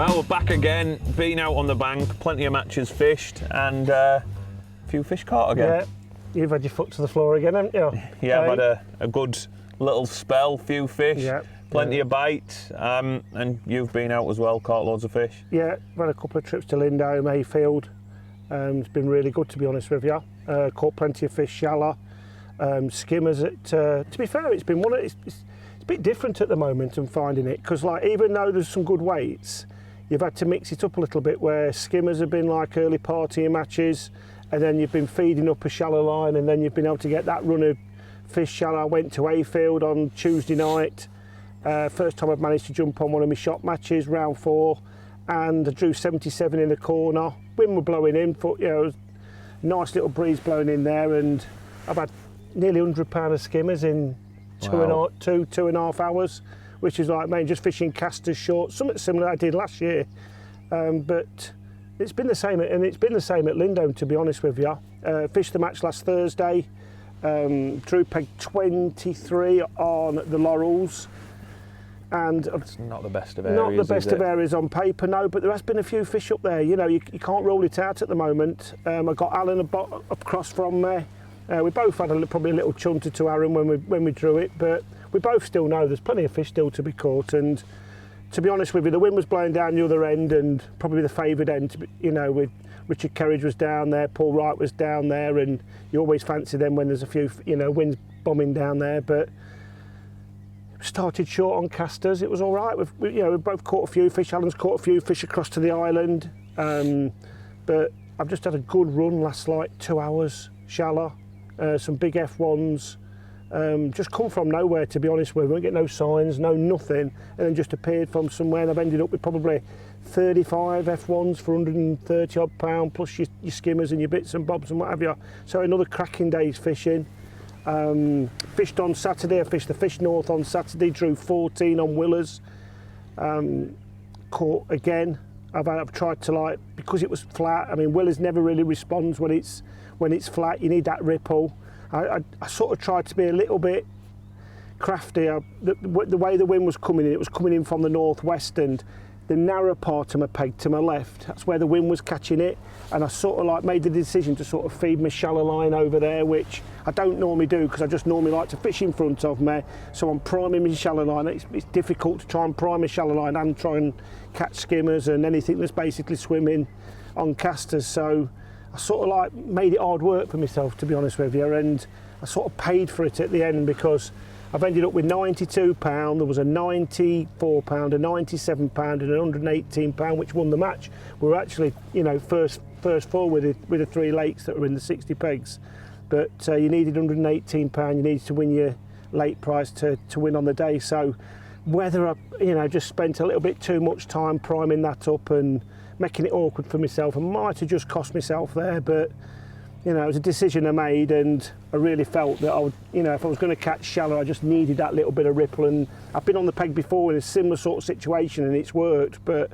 Well, we're back again, been out on the bank, plenty of matches fished, and a few fish caught again. Yeah, you've had your foot to the floor again, haven't you? Yeah, I've had a good little spell, few fish, plenty of bites, and you've been out as well, caught loads of fish. Yeah, I've had a couple of trips to Lindholme, Hayfield. It's been really good, to be honest with you. Caught plenty of fish, shallow, skimmers. To be fair, it's been it's a bit different at the moment. I'm finding it because, like, even though there's some good weights, you've had to mix it up a little bit. Where skimmers have been like early party matches, and then you've been feeding up a shallow line, and then you've been able to get that run of fish shallow. I went to Hayfield on Tuesday night. First time I've managed to jump on one of my shot matches, round 4, and I drew 77 in the corner. Wind were blowing in, but it was a nice little breeze blowing in there, and I've had nearly £100 of skimmers in two and a half hours, which is like, man, just fishing casters short, something similar I did last year. But it's been the same, and it's been the same at Lindholme, to be honest with you. Fished the match last Thursday, drew peg 23 on the Laurels. And it's not the best of areas. Not the best of areas on paper, no, but there has been a few fish up there. You know, you can't rule it out at the moment. I got Alan across from me. We both had probably a little chunter to Aaron when we drew it, but we both still know there's plenty of fish still to be caught. And to be honest with you, the wind was blowing down the other end, and probably the favoured end. You know, with Richard Kerridge was down there, Paul Wright was down there, and you always fancy them when there's a few, winds bombing down there. But started short on casters. It was all right. We both caught a few fish. Alan's caught a few fish across to the island, but I've just had a good run last 2 hours, shallow, some big F1s. Just come from nowhere, to be honest with you. We didn't get no signs, nothing, and then just appeared from somewhere, and I've ended up with probably 35 F1s for 130 odd pound, plus your skimmers and your bits and bobs and what have you. So another cracking day's fishing. Fished on Saturday. I fished the Fish North on Saturday, drew 14 on Willers. Caught again. I've tried to, because it was flat. I mean, Willers never really responds when it's flat. You need that ripple. I sort of tried to be a little bit crafty. The way the wind was coming in, it was coming in from the northwest, and the narrow part of my peg to my left, that's where the wind was catching it, and I sort of made the decision to sort of feed my shallow line over there, which I don't normally do because I just normally like to fish in front of me. So I'm priming my shallow line. It's difficult to try and prime a shallow line and try and catch skimmers and anything that's basically swimming on casters. So I sort of made it hard work for myself, to be honest with you, and I sort of paid for it at the end because I've ended up with £92, there was a £94, a £97 and a £118 which won the match. We were actually, first four with the 3 lakes that were in the 60 pegs. But you needed £118, you needed to win your late price to win on the day. So whether I, just spent a little bit too much time priming that up and making it awkward for myself, I might have just cost myself there, but it was a decision I made, and I really felt that I would, if I was going to catch shallow, I just needed that little bit of ripple. And I've been on the peg before in a similar sort of situation, and it's worked. But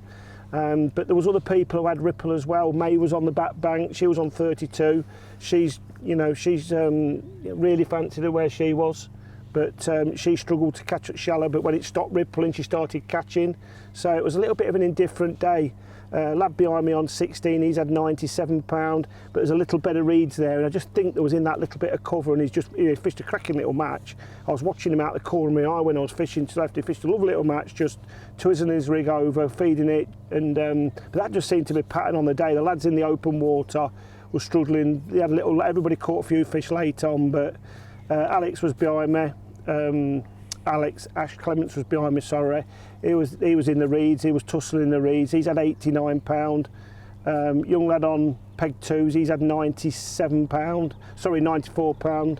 there was other people who had ripple as well. May was on the back bank; she was on 32. She's really fancied her where she was, but she struggled to catch at shallow. But when it stopped rippling, she started catching. So it was a little bit of an indifferent day. Lad behind me on 16, he's had £97, but there's a little bit of reeds there, and I just think there was in that little bit of cover, and he fished a cracking little match. I was watching him out the corner of my eye when I was fishing, so he fished a lovely little match, just twizzling his rig over, feeding it, and but that just seemed to be a pattern on the day. The lads in the open water were struggling. They had everybody caught a few fish late on, but Alex was behind me. Ash Clements was behind me, sorry. He was in the reeds, he was tussling the reeds. He's had £89. Young lad on peg 2s, he's had £94.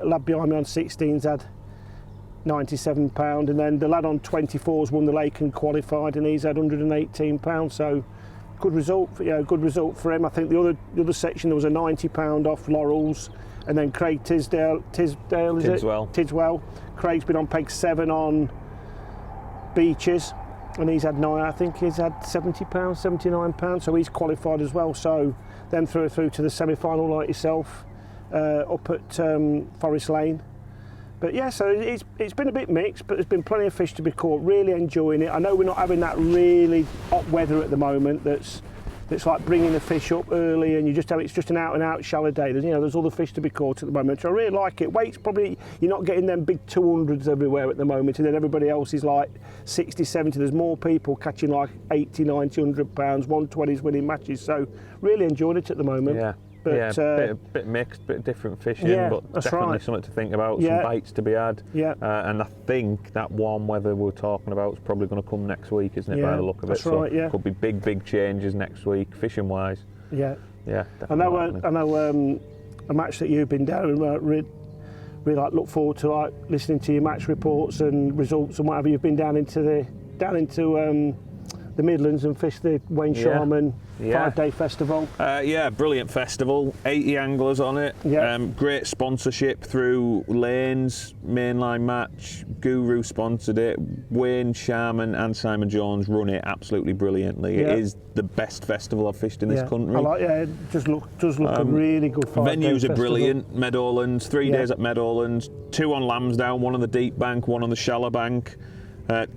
Lad behind me on 16's had £97, and then the lad on 24's won the lake and qualified, and he's had £118. So good result, good result for him. I think the other section there was a £90 off Laurels, and then Craig Tisdale is Tidswell. it? Tidswell. Craig's been on peg 7 on beaches, and he's had I think he's had £70, £79, so he's qualified as well. So then through to the semi-final like yourself, up at Forest Lane. But yeah, so it's been a bit mixed, but there's been plenty of fish to be caught. Really enjoying it. I know we're not having that really hot weather at the moment. That's like bringing the fish up early, and it's just an out and out shallow day. There's other fish to be caught at the moment. So I really like it. Weight's probably, you're not getting them big 200s everywhere at the moment, and then everybody else is like 60, 70. There's more people catching like 80, 90, 100 pounds, 120s winning matches. So really enjoying it at the moment. Yeah. But, bit mixed, bit different fishing, yeah, but that's definitely right. something to think about, Yeah. some bites to be had. Yeah. And I think that warm weather we're talking about is probably going to come next week, isn't it, Yeah, by the look of that's it? right, So yeah. could be big changes next week, fishing-wise. Yeah. Yeah, I know. definitely. I know. A match that you've been down and really like look forward to like listening to your match reports and results and whatever. You've been down into the Midlands and fished the Wayne Sharman 5-day festival. Yeah, brilliant festival. 80 anglers on it. Yeah. Great sponsorship through Lanes, Mainline Match. Guru sponsored it. Wayne, Sherman and Simon Jones run it absolutely brilliantly. Yeah. It is the best festival I've fished in this country. I like. Yeah, it does look a really good 5-day Venues are festival. brilliant. Meadowlands, 3 Yeah. days at Meadowlands, 2 on Lambsdown, 1 on the deep bank, 1 on the shallow bank.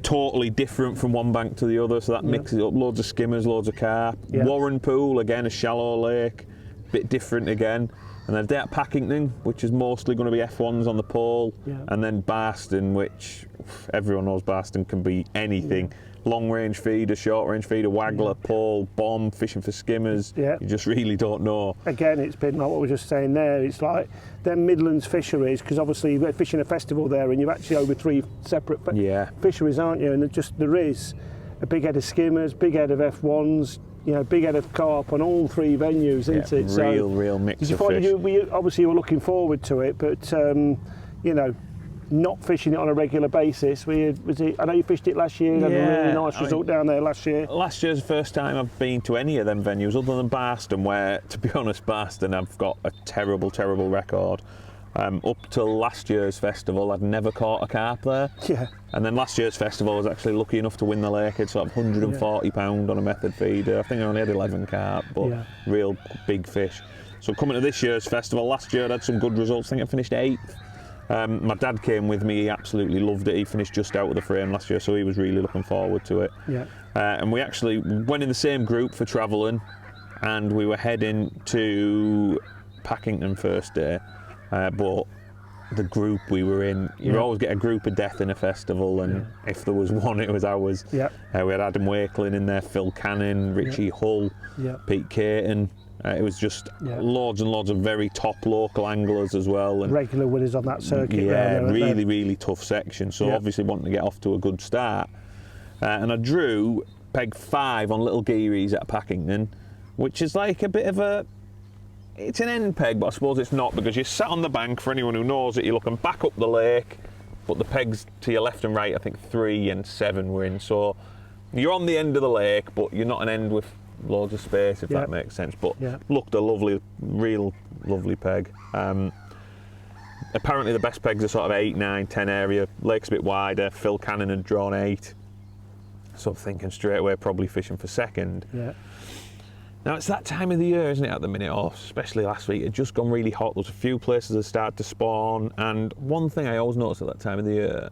Totally different from one bank to the other, so that mixes it up. Loads of skimmers, loads of carp. Yeah. Warren Pool, again a shallow lake, bit different again. And then a day at Packington, which is mostly going to be F1s on the pole. Yeah. And then Barston, which everyone knows Barston can be anything. Yeah. Long range feeder, short range feeder, waggler, pole, bomb, fishing for skimmers. Yeah. You just really don't know. Again, it's been like what we were just saying there. It's like them Midlands fisheries, because obviously we're fishing a festival there, and you've actually over 3 separate fisheries, aren't you? And there is a big head of skimmers, big head of F1s, big head of carp on all 3 venues, isn't it? Real mix did you of find fish. obviously you were looking forward to it, but not fishing it on a regular basis. I know you fished it last year. You had a really nice result down there last year. Last year's the first time I've been to any of them venues other than Barston, where, to be honest, Barston I've got a terrible record. Up till last year's festival, I'd never caught a carp there. Yeah. And then last year's festival, I was actually lucky enough to win the lake. It's sort of £140 on a method feeder. I think I only had 11 carp, but real big fish. So coming to this year's festival, last year I had some good results. I think I finished 8th. My dad came with me, he absolutely loved it. He finished just out of the frame last year, so he was really looking forward to it. Yeah. And we actually went in the same group for travelling, and we were heading to Packington first day. But the group we were in, you always get a group of death in a festival, and if there was one, it was ours. Yeah. We had Adam Wakelin in there, Phil Cannon, Richie Hull, Pete Caton. It was just loads and loads of very top local anglers as well. And regular winners on that circuit. Yeah, really tough section. So obviously wanting to get off to a good start. And I drew peg 5 on Little Geary's at Packington, which is like a bit of it's an end peg, but I suppose it's not, because you're sat on the bank. For anyone who knows it, you're looking back up the lake, but the pegs to your left and right, I think 3 and 7 were in. So you're on the end of the lake, but you're not an end with loads of space, if that makes sense. But looked a real lovely peg. Apparently the best pegs are sort of 8, 9, 10 area. Lake's a bit wider. Phil Cannon had drawn 8. So I'm thinking straight away probably fishing for second. Yeah. Now it's that time of the year, isn't it, at the minute, or especially last week, it had just gone really hot. There's a few places that started to spawn, and one thing I always notice at that time of the year,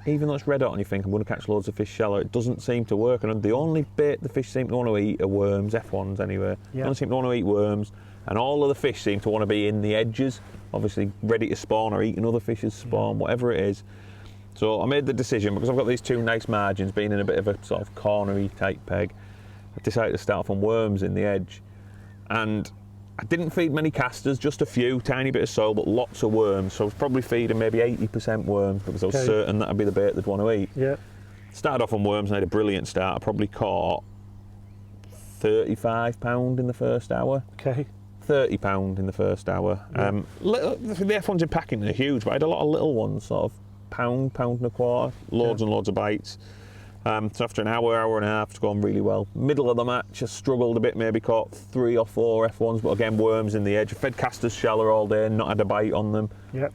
even though it's red hot and you think I'm going to catch loads of fish shallow, it doesn't seem to work. And the only bait the fish seem to want to eat are worms, F1s anyway. They don't seem to want to eat worms, and all of the fish seem to want to be in the edges, obviously ready to spawn or eating other fish's spawn, whatever it is. So I made the decision, because I've got these 2 nice margins, being in a bit of a sort of cornery type peg, I decided to start off on worms in the edge. And I didn't feed many casters, just a few, tiny bit of soil, but lots of worms. So I was probably feeding maybe 80% worms, because I was certain that'd be the bait they'd want to eat. Yeah. Started off on worms and I had a brilliant start. I probably caught £35 in the first hour. Okay. £30 in the first hour. The F1s in Packington are huge, but I had a lot of little ones, sort of pound and a quarter, loads and loads of bites. So after an hour and a half, it's gone really well. Middle of the match, I struggled a bit, maybe caught 3 or 4 F1s, but again, worms in the edge. I fed casters shallow all day, not had a bite on them. Yep.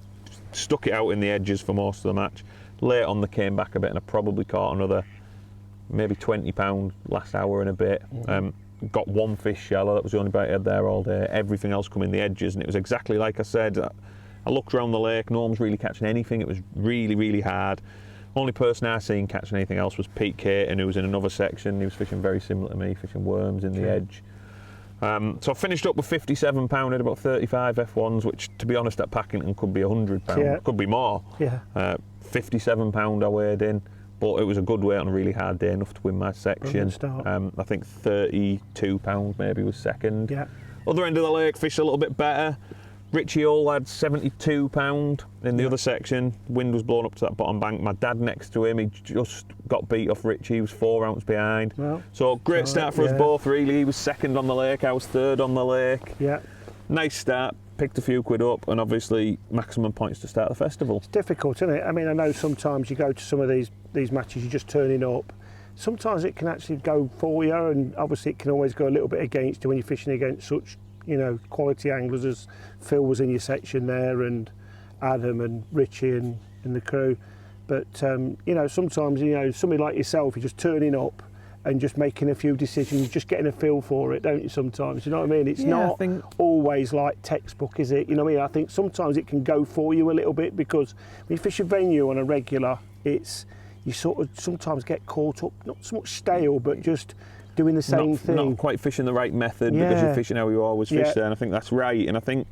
Stuck it out in the edges for most of the match. Late on, they came back a bit, and I probably caught another maybe £20 last hour and a bit. Got 1 fish shallow, that was the only bite I had there all day. Everything else come in the edges, and it was exactly like I said. I looked around the lake, no one was really catching anything. It was really, really hard. Only person I seen catching anything else was Pete Caton, who was in another section. He was fishing very similar to me, fishing worms in the edge. So I finished up with £57, had about 35 F1s, which, to be honest, at Packington could be £100, could be more. Yeah. £57 I weighed in, but it was a good weight on a really hard day, enough to win my section. I think £32 maybe was second. Yeah. Other end of the lake, fished a little bit better. Richie Hull had £72 in the other section. Wind was blowing up to that bottom bank. My dad next to him, he just got beat off Richie. He was 4 ounces behind. Well, so great start for us both, really. He was second on the lake, I was third on the lake. Yeah. Nice start, picked a few quid up, and obviously maximum points to start the festival. It's difficult, isn't it? I mean, I know sometimes you go to some of these matches, you're just turning up. Sometimes it can actually go for you, and obviously it can always go a little bit against you when you're fishing against such, you know, quality anglers as Phil was in your section there, and Adam and Richie and the crew. But you know, sometimes, you know, somebody like yourself, you're just turning up and just making a few decisions, just getting a feel for it, don't you, sometimes? You know what I mean? It's not always like textbook, is it? You know what I mean? I think sometimes it can go for you a little bit, because when you fish a venue on a regular, you sort of sometimes get caught up, not so much stale, but just doing the same thing. Not quite fishing the right method, because you're fishing how you always fish there, and I think that's right. And I think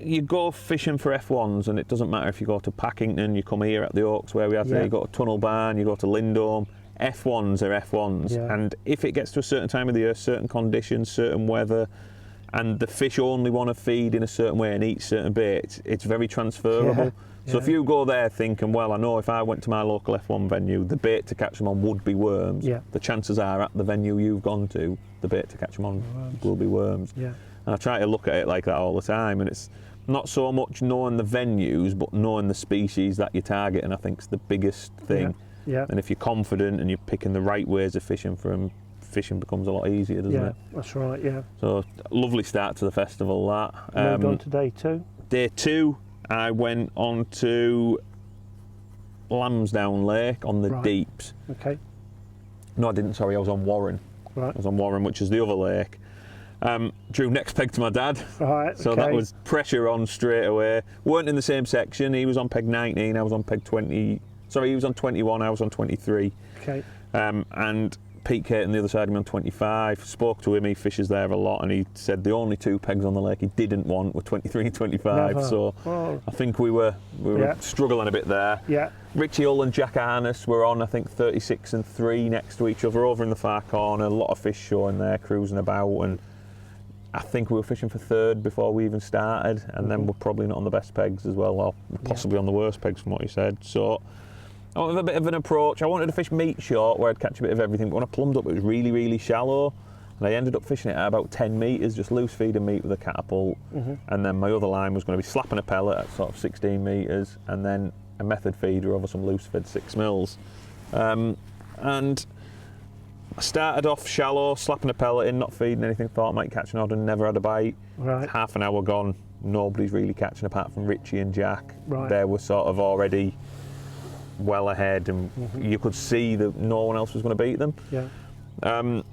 you go fishing for F1s, and it doesn't matter if you go to Packington, you come here at the Oaks where we had there, you go to Tunnel Barn, you go to Lindholme. F1s are F1s, and if it gets to a certain time of the year, certain conditions, certain weather, and the fish only want to feed in a certain way and eat certain bait, it's very transferable. So if you go there thinking, well, I know if I went to my local F1 venue, the bait to catch them on would be worms, the chances are at the venue you've gone to, the bait to catch them on will be worms. And I try to look at it like that all the time, and it's not so much knowing the venues, but knowing the species that you target, and I think it's the biggest thing. And if you're confident and you're picking the right ways of fishing for them, fishing becomes a lot easier, doesn't it? That's right, So, lovely start to the festival, that. Moved on to day 2. Day 2, I went on to Lambsdown Lake on the Deeps. Okay. No, I didn't, sorry, I was on Warren. I was on Warren, which is the other lake. Drew next peg to my dad. So that was pressure on straight away. Weren't in the same section, he was on peg 19, I was on peg 20. Sorry, he was on 21, I was on 23. And Pete Caton, the other side of me, on 25. Spoke to him, he fishes there a lot, and he said the only 2 pegs on the lake he didn't want were 23 and 25. So I think we were struggling a bit there. Richie Hull and Jack Arness were on, I think, 36 and 3 next to each other over in the far corner. A lot of fish showing there, cruising about, and I think we were fishing for third before we even started, and then we're probably not on the best pegs as well, or possibly on the worst pegs from what he said. So I went with a bit of an approach. I wanted to fish meat short where I'd catch a bit of everything, but when I plumbed up it was really, really shallow, and I ended up fishing it at about 10 metres, just loose feeding meat with a catapult, and then my other line was going to be slapping a pellet at sort of 16 metres, and then a method feeder over some loose fed 6 mils. And I started off shallow, slapping a pellet in, not feeding anything, thought I might catch an odd, and never had a bite. Half an hour gone, nobody's really catching apart from Richie and Jack. They were sort of already well ahead, and you could see that no one else was going to beat them.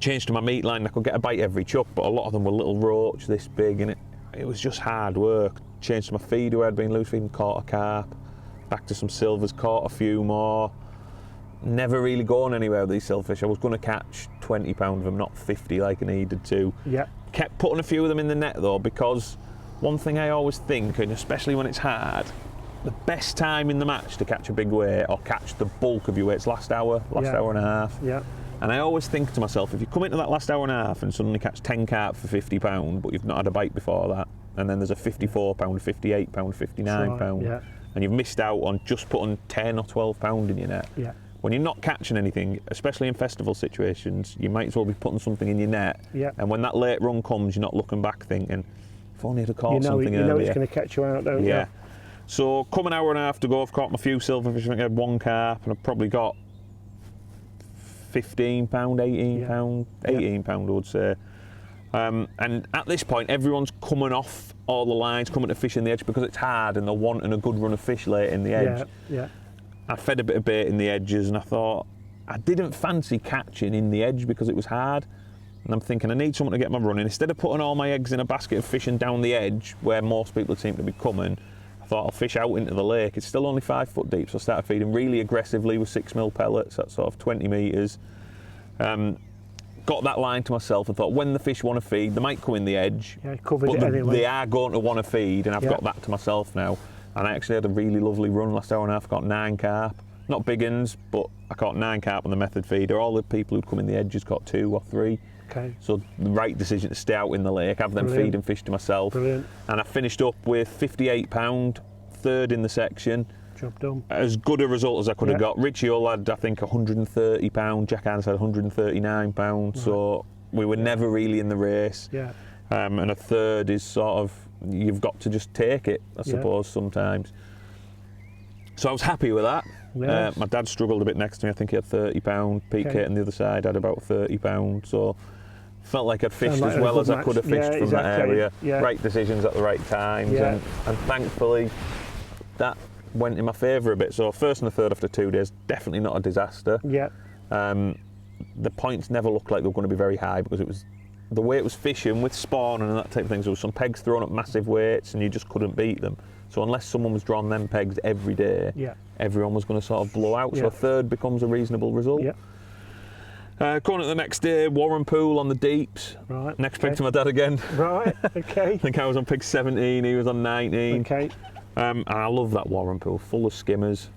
Changed to my meat line, I could get a bite every chuck, but a lot of them were little roach this big, and it was just hard work. Changed to my feeder where I'd been loose feeding, caught a carp, back to some silvers, caught a few more. Never really going anywhere with these silverfish. I was going to catch 20 pound of them, not 50 like I needed to. Kept putting a few of them in the net though, because one thing I always think, and especially when it's hard, the best time in the match to catch a big weight or catch the bulk of your weight is last hour and a half. And I always think to myself, if you come into that last hour and a half and suddenly catch 10 carp for 50 pound, but you've not had a bite before that, and then there's a 54 pound, 58 pound, 59 pound, and you've missed out on just putting 10 or 12 pound in your net. When you're not catching anything, especially in festival situations, you might as well be putting something in your net. And when that late run comes, you're not looking back thinking, if only I'd have caught something earlier. You know it's going to catch you out, don't you? So, come an hour and a half to go, I've caught my few silverfish, I think I had 1 carp, and I've probably got 15 pound, 18 pound, 18 pound I would say. And at this point, everyone's coming off all the lines, coming to fish in the edge because it's hard and they're wanting a good run of fish late in the edge. I fed a bit of bait in the edges, and I thought I didn't fancy catching in the edge because it was hard, And I'm thinking, I need someone to get my running. Instead of putting all my eggs in a basket of fishing down the edge, where most people seem to be coming, I thought I'll fish out into the lake. It's still only 5 foot deep, so I started feeding really aggressively with 6mm pellets at sort of 20 metres. Got that line to myself and thought, when the fish want to feed, they might come in the edge, covered but it anyway. they are going to want to feed, and I've got that to myself now. And I actually had a really lovely run last hour and a half. Got 9 carp, not big uns, but I caught 9 carp on the method feeder. All the people who'd come in the edges caught 2 or 3. Okay. So the right decision to stay out in the lake, have them feed and fish to myself. Brilliant. And I finished up with 58 pound, third in the section. Job done. As good a result as I could have got. Richie Hull had, I think, 130 pound. Jack Hans had 139 pound. Right. So we were never really in the race. Yeah. And a third is sort of, you've got to just take it, I suppose, sometimes. So I was happy with that. Yes. My dad struggled a bit next to me. I think he had 30 pound. Pete Kate on the other side had about 30 pound. So felt like I'd fished as well as I could have fished from that area. Yeah. Right decisions at the right times. And thankfully that went in my favour a bit. So first and the third after 2 days, definitely not a disaster. Yeah. The points never looked like they were going to be very high because it was the way it was fishing with spawn and that type of thing. There was some pegs throwing up massive weights and you just couldn't beat them. So unless someone was drawing them pegs every day, everyone was going to sort of blow out. So a third becomes a reasonable result. Going to the next day, Warren Pool on the deeps. Right. Next peg to my dad again. Right. Okay. I think I was on peg 17, he was on 19. Okay. And I love that Warren Pool, full of skimmers.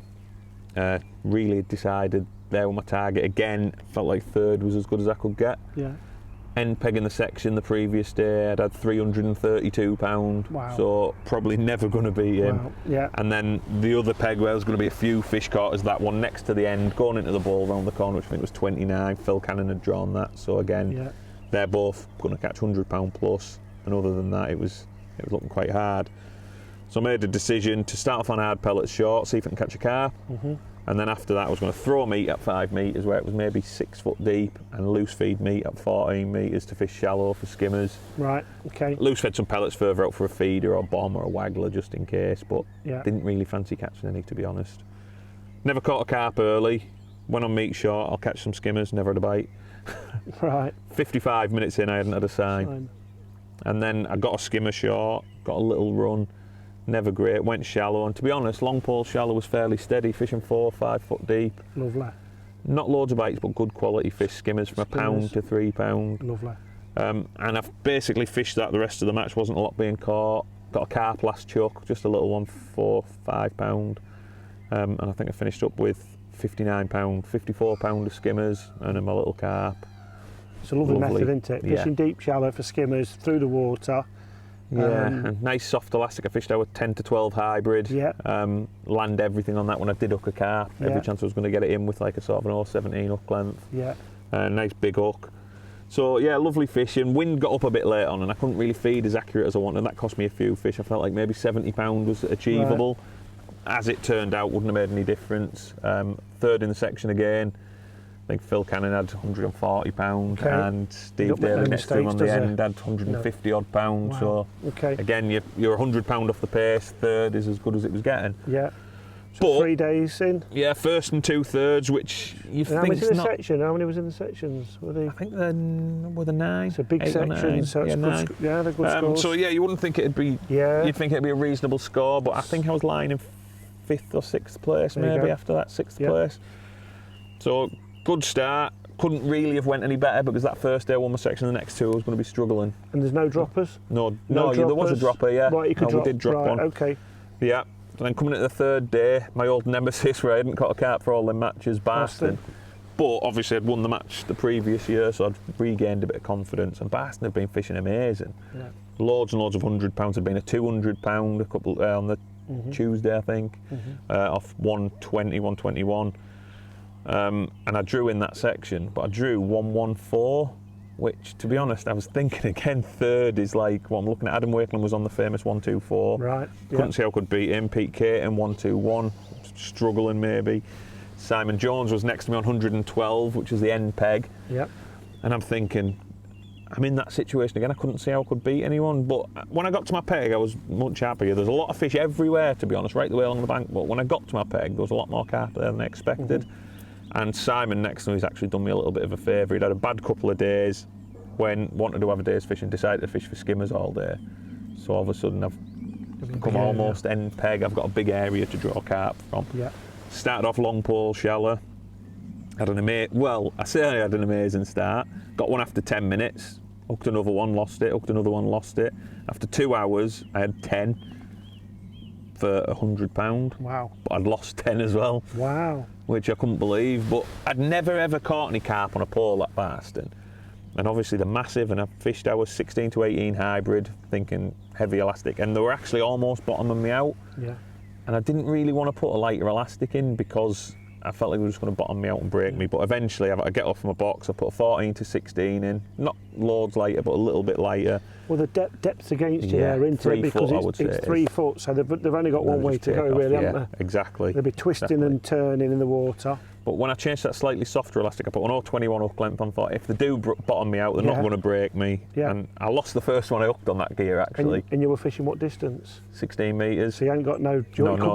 Really decided there was my target again. Felt like third was as good as I could get. Yeah. End peg in the section the previous day, I'd had 332 pound. Wow. So probably never going to beat him. Wow. Yeah. And then the other peg where there was going to be a few fish caught is that one next to the end, going into the ball round the corner, which I think was 29. Phil Cannon had drawn that. So again, they're both going to catch £100 plus. And other than that, it was looking quite hard. So I made a decision to start off on hard pellets short, see if I can catch a carp. And then after that I was going to throw meat at 5 metres where it was maybe 6 foot deep and loose feed meat at 14 metres to fish shallow for skimmers. Right, okay. Loose fed some pellets further out for a feeder or bomb or a waggler just in case, but didn't really fancy catching any, to be honest. Never caught a carp early. Went on meat short, I'll catch some skimmers, never had a bite. Right. 55 minutes in I hadn't had a sign. And then I got a skimmer short, got a little run. Never great, went shallow, and to be honest, long pole shallow was fairly steady, fishing 4 or 5 foot deep. Lovely. Not loads of bites, but good quality fish, skimmers from £1 to £3. Lovely. And I've basically fished that the rest of the match, wasn't a lot being caught. Got a carp last chuck, just a little one, £4-5. And I think I finished up with £59, £54 of skimmers, and then my little carp. It's a lovely method, isn't it? Fishing deep, shallow for skimmers, through the water. And nice soft elastic. I fished out with 10 to 12 hybrid. Land everything on that when I did hook a carp. Every chance I was going to get it in with like a sort of an 017 hook length. Nice big hook. So yeah, lovely fishing. Wind got up a bit late on and I couldn't really feed as accurate as I wanted, and that cost me a few fish. I felt like maybe £70 was achievable. As it turned out, wouldn't have made any difference. Third in the section again. I think Phil Cannon had £140 and Steve Daly next to him on the end had 150 odd pounds. Wow. So again, you're £100 off the pace. Third is as good as it was getting. Yeah. So 3 days in. Yeah, first and 2/3, which you think was in the section? How many was in the sections? Were they? I think were the 9. It's a big section, so it's good. Yeah, they're good scores. So yeah, you wouldn't think it'd be. You'd think it'd be a reasonable score, but I think I was lying in 5th or 6th place maybe after that 6th place. So. Good start. Couldn't really have went any better because that first day I won my section, the next 2 I was going to be struggling. And there's no droppers? No, there was a dropper, Right, you could drop. We did drop one. Okay. Yeah. And then coming into the 3rd day, my old nemesis where I hadn't caught a carp for all the matches, Barston. But obviously I'd won the match the previous year, so I'd regained a bit of confidence. And Barston had been fishing amazing. Loads and loads of £100. Had been a £200 a couple on the Tuesday, I think, off 120, 121. And I drew in that section, but I drew 114, which, to be honest, I was thinking again, 3rd is like what I'm looking at. Adam Wakeland was on the famous 124. Right. Couldn't see how I could beat him. Pete Caton 121, struggling maybe. Simon Jones was next to me on 112, which is the end peg. And I'm thinking, I'm in that situation again. I couldn't see how I could beat anyone. But when I got to my peg, I was much happier. There's a lot of fish everywhere, to be honest, right the way along the bank. But when I got to my peg, there was a lot more carp there than I expected. And Simon next to me has actually done me a little bit of a favour. He'd had a bad couple of days, when wanted to have a day's fishing, decided to fish for skimmers all day. So all of a sudden I've come almost end peg. I've got a big area to draw carp from. Yeah. Started off long pole, shallow. Had an I certainly had an amazing start. Got one after 10 minutes. Hooked another one, lost it. Hooked another one, lost it. After 2 hours, I had 10 for £100. Wow. But I'd lost 10 as well. Wow. Which I couldn't believe. But I'd never ever caught any carp on a pole at Barston. And obviously they're massive, and I fished our 16 to 18 hybrid, thinking heavy elastic, and they were actually almost bottoming me out. Yeah. And I didn't really want to put a lighter elastic in because I felt like they were just going to bottom me out and break me. But eventually I get off my box, I put a 14 to 16 in, not loads lighter, but a little bit lighter. Well, the depth's against you there, isn't it? Because it's 3 foot, so they've only got one way to go, really, haven't they? Exactly. They'll be twisting and turning in the water. But when I changed that slightly softer elastic, I put an 021 hook length on. Thought if they do bottom me out, they're not going to break me. Yeah. And I lost the first one I hooked on that gear actually. And you were fishing what distance? 16 metres. So you ain't got no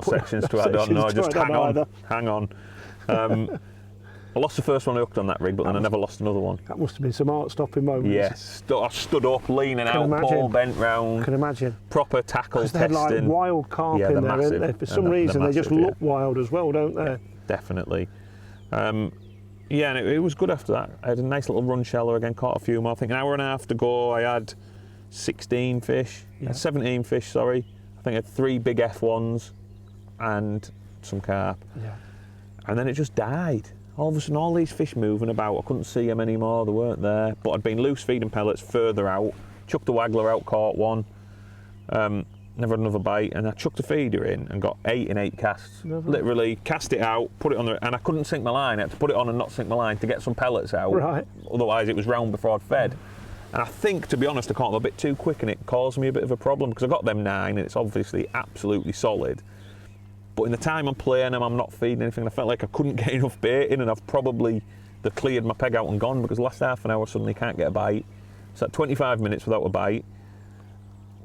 sections to add on. No, just hang on. I lost the first one I hooked on that rig, but then I never lost another one. That must have been some heart-stopping moments. Yes, I stood up, leaning out, pole bent round. I can imagine. Proper tackle testing. Because they're like wild carp in there, massive. aren't they? For some reason, they just look wild as well, don't they? Yeah, definitely. And it was good after that. I had a nice little run shallow again, caught a few more. I think an hour and a half to go, I had 16 fish, 17 fish, sorry. I think I had 3 big F1s and some carp. Yeah. And then it just died. All of a sudden, all these fish moving about, I couldn't see them anymore, they weren't there. But I'd been loose feeding pellets further out, chucked a waggler out, caught one, never had another bite, and I chucked a feeder in and got 8 in 8 casts. Literally cast it out, put it on and I couldn't sink my line. I had to put it on and not sink my line to get some pellets out. Right. Otherwise, it was round before I'd fed. And I think, to be honest, I caught them a bit too quick, and it caused me a bit of a problem because I got them 9, and it's obviously absolutely solid. But in the time I'm playing them, I'm not feeding anything. I felt like I couldn't get enough bait in, and they've cleared my peg out and gone because the last half an hour suddenly can't get a bite. So at 25 minutes without a bite,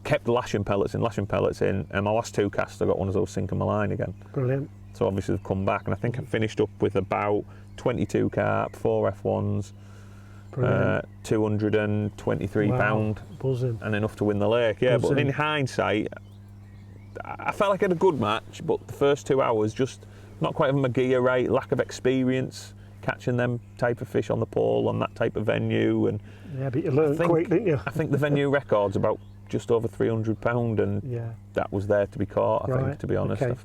kept lashing pellets in, and my last 2 casts I got one as I was sinking my line again. Brilliant. So obviously they've come back, and I think I finished up with about 22 carp, 4 F1s, 223 pound, buzzing, and enough to win the lake. Yeah, buzzing. But in hindsight, I felt like I had a good match, but the first 2 hours just not quite having my gear right, lack of experience catching them type of fish on the pole on that type of venue. And yeah, but you learned quick, didn't you? I think the venue record's about just over £300, and that was there to be caught. I think, to be honest, okay.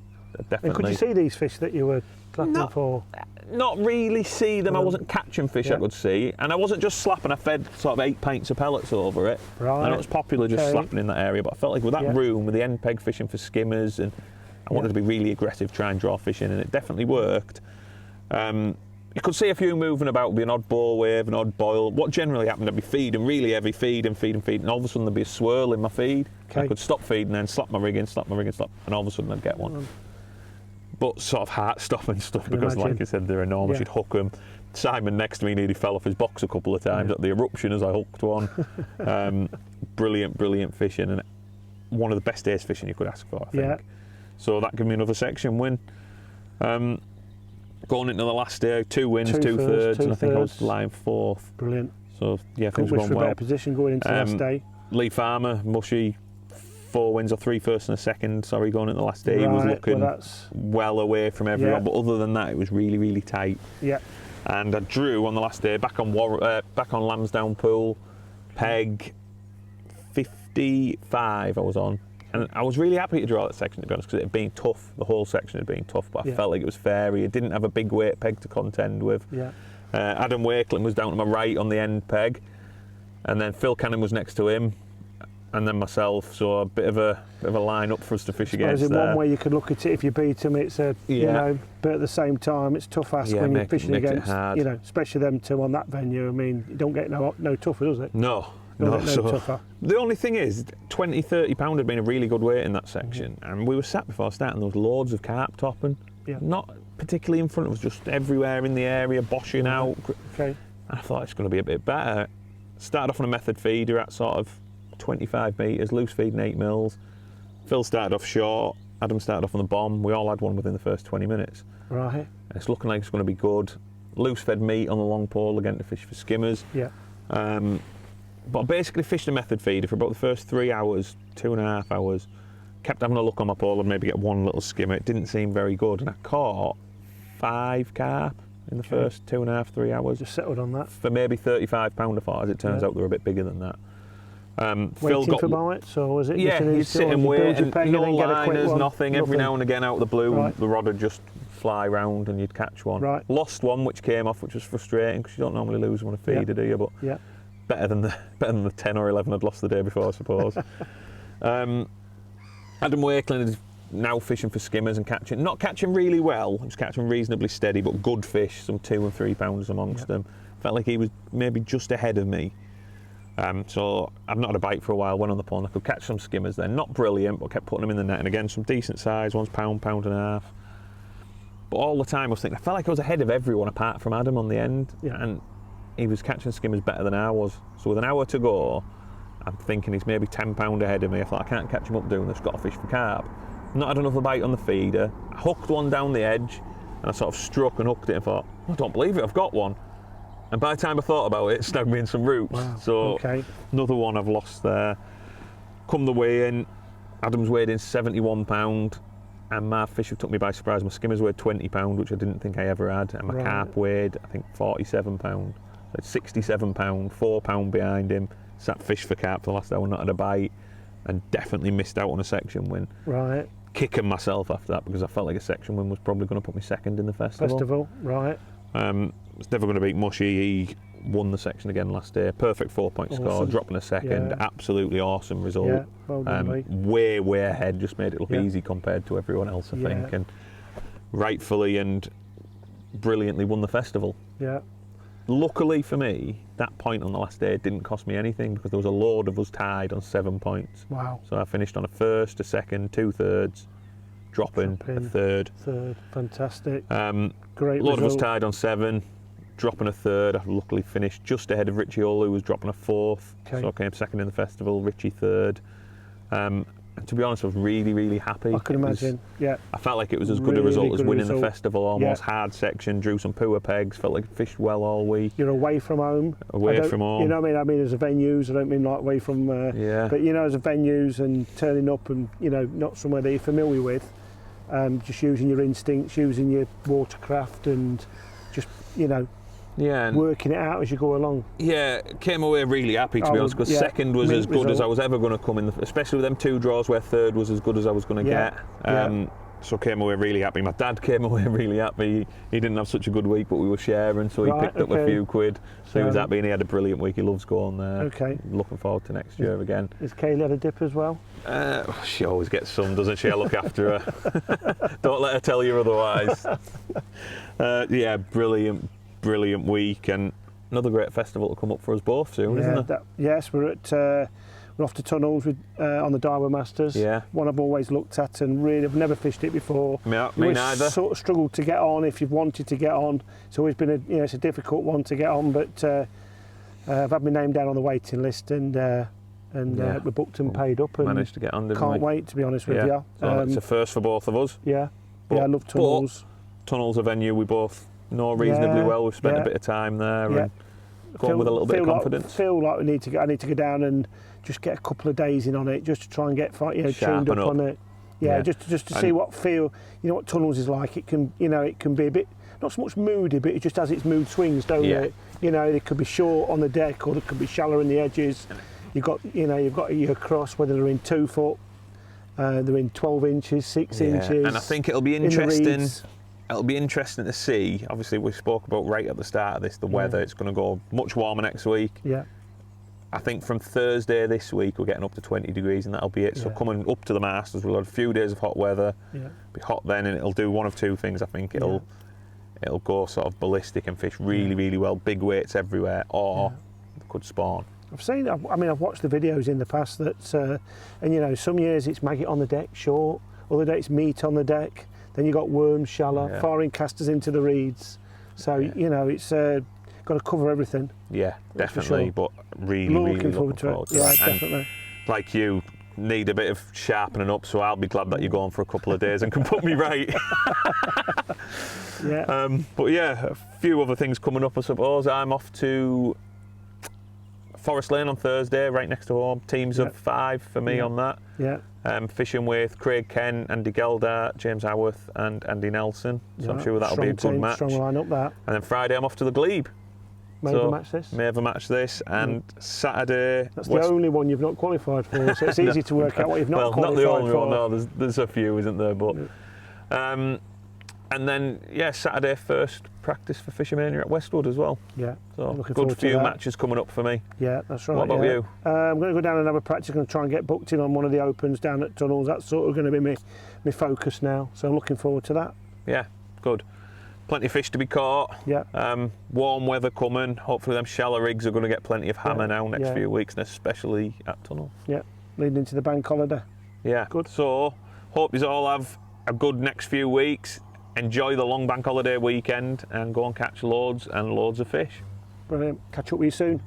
Definitely. And could you see these fish that you were clapping for? Not really see them. I wasn't catching fish I could see, and I wasn't just slapping. I fed sort of 8 pints of pellets over it. Right. I know it's popular just slapping in that area, but I felt like with that room, with the end peg fishing for skimmers, and I wanted to be really aggressive, try and draw fish in, and it definitely worked. You could see a few moving about, be an odd bore wave, an odd boil. What generally happened, I'd be feeding really heavy, feed, and all of a sudden there'd be a swirl in my feed. Okay. I could stop feeding, then slap my rig in, and all of a sudden I'd get one. But sort of heart-stopping stuff because, like I said, they're enormous. You'd hook them. Simon next to me nearly fell off his box a couple of times at the eruption as I hooked one. Brilliant fishing, and one of the best days fishing you could ask for, I think. Yeah. So that gave me another section win. Going into the last day, 2 wins, 2 thirds, and I think I was lying 4th. Brilliant. So yeah, things were going well. Better position going into the last day. Lee Farmer, mushy, 4 wins or 3 firsts and a second. Sorry, going into the last day, he was looking well away from everyone. But other than that, it was really tight. Yeah. And I drew on the last day back on Lambsdown Pool, peg 55. I was on. And I was really happy to draw that section, to be honest, because it had been tough. The whole section had been tough, but I felt like it was fair. It didn't have a big weight peg to contend with. Yeah. Adam Wakeling was down to my right on the end peg, and then Phil Cannon was next to him, and then myself. So a bit of a line up for us to fish against. In one way, you could look at it. If you beat them, it's a you know. But at the same time, it's tough ask when you're fishing against, you know, especially them two on that venue. I mean, you don't get no tougher, does it? No. So the only thing is, 20, 30 pound had been a really good weight in that section, and we were sat before starting, there was loads of carp topping, not particularly in front of us, just everywhere in the area, boshing out. Okay. I thought it's going to be a bit better. Started off on a method feeder at sort of 25 metres, loose feeding 8 mils. Phil started off short, Adam started off on the bomb. We all had one within the first 20 minutes. Right. And it's looking like it's going to be good. Loose fed meat on the long pole again to fish for skimmers. Yeah. But I basically fished a method feeder for about the first 3 hours, 2.5 hours. Kept having a look on my pole and maybe get one little skimmer. It didn't seem very good, and I caught 5 carp in the first 2.5, 3 hours. Just settled on that. For maybe £35 a pot. As it turns out, they're a bit bigger than that. Phil Waiting for bites, or was it? Yeah, he'd sit and wait, and no liners, nothing. Every now and again, out of the blue, Right. the rod would just fly round and you'd catch one. Right. Lost one, which came off, which was frustrating because you don't normally lose one on a feeder, do you? But Yeah. better than the 10 or 11 I'd lost the day before, I suppose. Adam Wakeland is now fishing for skimmers and not catching really well. He was catching reasonably steady, but good fish, some 2 and 3 pounders amongst them. Felt like he was maybe just ahead of me. So I've not had a bite for a while, went on the pond. I could catch some skimmers then, not brilliant, but kept putting them in the net. And again, some decent size, one's pound, pound and a half. But all the time I was thinking, I felt like I was ahead of everyone apart from Adam on the end. Yeah. And he was catching skimmers better than I was. So with an hour to go, I'm thinking he's maybe £10 ahead of me. I thought, I can't catch him up doing this, got to fish for carp. Not had another bite on the feeder. I hooked one down the edge, and I sort of struck and hooked it and thought, I don't believe it, I've got one. And by the time I thought about it, it snagged me in some roots. Wow. So Okay. another one I've lost there. Come the weigh in, Adam's weighed in £71, and my fish have took me by surprise. My skimmers weighed £20, which I didn't think I ever had, and my Right. carp weighed, I think, £47. So it's £67, £4 behind him. Sat fish for carp for the last hour, not had a bite, and definitely missed out on a section win. Right. Kicking myself after that because I felt like a section win was probably going to put me second in the festival. Right. It's never going to beat Mushy. He won the section again last day. Perfect 4-point score, Awesome. dropping a second. Yeah. Absolutely awesome result. Yeah. Well done, mate. Way ahead. Just made it look Yeah. easy compared to everyone else, I Yeah. think. And rightfully and brilliantly won the festival. Yeah. Luckily for me, that point on the last day didn't cost me anything because there was a load of us tied on 7 points. Wow. So I finished on a first, a second, 2 thirds, dropping a third. Third. Fantastic. A Great lot of us result. tied on 7, dropping a third. I luckily finished just ahead of Richie Hall, who was dropping a 4th. Okay. So I came second in the festival, Richie third. And to be honest, I was really happy. I can imagine. Yeah. I felt like it was as good a Really result as good winning the result. festival. Almost Yeah. hard section, drew some poor pegs, felt like I fished well all week. You're away from home. Away from home. You know what I mean? I mean, as a venues, I don't mean like away from. Yeah. But you know, as a venues and turning up and not somewhere that you're familiar with, just using your instincts, using your watercraft, and just Yeah. And working it out as you go along. yeah, came away really happy to be Oh, honest, because yeah, second was mint as good as result. I was ever going to come in, especially with them 2 draws where third was as good as I was going to Yeah, get. yeah. So came away really happy. My dad came away really happy. He didn't have such a good week, but we were sharing, so he Right, picked up a okay. few quid. So he was So- happy and he had a brilliant week. He loves going there. Okay. Looking forward to next year again. Has Kaylee had a dip as well? She always gets some, doesn't she? I look after her. Don't let her tell you otherwise. Yeah, brilliant week, and another great festival to come up for us both soon, isn't there? Yes, we're off to Tunnels with on the Daiwa Masters. Yeah. One I've always looked at and really I've never fished it before. Me Always neither. Sort of struggled to get on if you've wanted to get on. It's always been it's a difficult one to get on, but I've had my name down on the waiting list and we're booked and paid up and Managed to get on, didn't can't we? wait to be honest with Yeah. you. So it's a first for both of us. Yeah, But- I love Tunnels. Tunnel's a venue we both know reasonably Yeah, well. We've spent yeah. a bit of time there Yeah. and gone with a little bit of confidence. Feel like I need to go down and just get a couple of days in on it, just to try and get tuned Sharpen up up. on it. Yeah, Yeah. just to see what what Tunnels is like. It can it can be a bit not so much moody, but it just has its mood swings, don't Yeah. it? It could be short on the deck or it could be shallow in the edges. You've got your cross, whether they're in 2 foot, they're in 12 inches, 6 inches. And I think it'll be in the interesting. reeds. It'll be interesting to see. Obviously, we spoke about right at the start of this the weather. It's going to go much warmer next week. Yeah, I think from Thursday this week we're getting up to 20 degrees and that'll be it. So Yeah. coming up to the Masters, we'll have a few days of hot weather. yeah, Be hot then, and it'll do one of 2 things. I think it'll go sort of ballistic and fish really well, big weights everywhere, or it could spawn. I've watched the videos in the past that, and some years it's maggot on the deck, short, other days it's meat on the deck, then you've got worms shallow, Yeah. firing casters into the reeds. So, it's got to cover everything. Yeah, That's for definitely. sure. But really looking forward to it. Yeah, that. And definitely. like you, need a bit of sharpening up, so I'll be glad that you're going for a couple of days and can put me right. Yeah. But yeah, a few other things coming up, I suppose. I'm off to Forest Lane on Thursday, right next to home. Teams of 5 for me on that. Yeah. Fishing with Craig Kent, Andy Gelder, James Howarth and Andy Nelson. So I'm sure that'll be a good match. Strong line-up that. And then Friday I'm off to the Glebe. May have a match this. May have a match this. And Saturday... That's the only one you've not qualified for, so it's easy to work out what you've not qualified for. Well, not the only one, no, there's a few, isn't there? But and then, Saturday first practice for Fishermania at Westwood as well. Yeah, so good few matches coming up for me. Yeah, that's right. What about you? I'm going to go down and have a practice. I'm going to try and get booked in on one of the opens down at Tunnels. That's sort of going to be my focus now. So I'm looking forward to that. Yeah, good. Plenty of fish to be caught. Yeah. Warm weather coming. Hopefully them shallow rigs are going to get plenty of hammer now next few weeks, and especially at Tunnels. Yeah, leading into the bank holiday. Yeah, good. So hope you all have a good next few weeks. Enjoy the long bank holiday weekend and go and catch loads and loads of fish. Brilliant. Catch up with you soon.